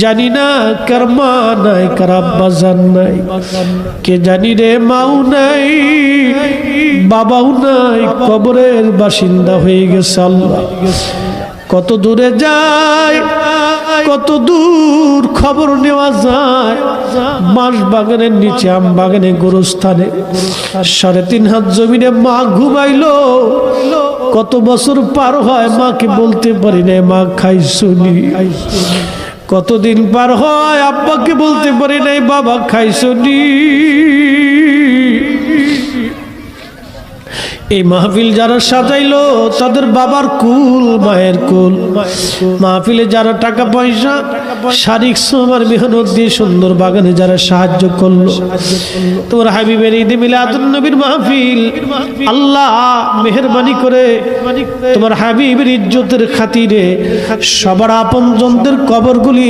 জানি না কার মা নাই, কার আব্বা জান নাই, কে জানি রে মাও নাই, বাবাও নাই, কবরের বাসিন্দা হয়ে গেছে। আল্লাহ কত দূরে যায়, কত দূর খবর নেওয়া যায়। বাঁশ বাগানের নিচে, আম বাগানে, গোরস্থানে 3.5 হাত জমিনে মা ঘুমাইলো। কত বছর পার হয়, মাকে বলতে পারি না মা খাইছুনি। কতদিন পার হয়, আব্বাকে বলতে পারি নাই বাবা খাইছুনি। এই মাহফিল যারা সাজাইলো তাদের বাবার কুল, মায়ের কুল। মাহফিলে যারা টাকা পয়সা, শারীরিক শ্রম আর মেহনত দিয়ে সুন্দর বাগানে যারা সাহায্য করলো, তোমার হাবিবের ঈদে মিলাদুন নবীর মাহফিল, আল্লাহ মেহেরবানি করে তোমার হাবিবের ইজ্জতের খাতিরে সবার আপনজনদের কবরগুলি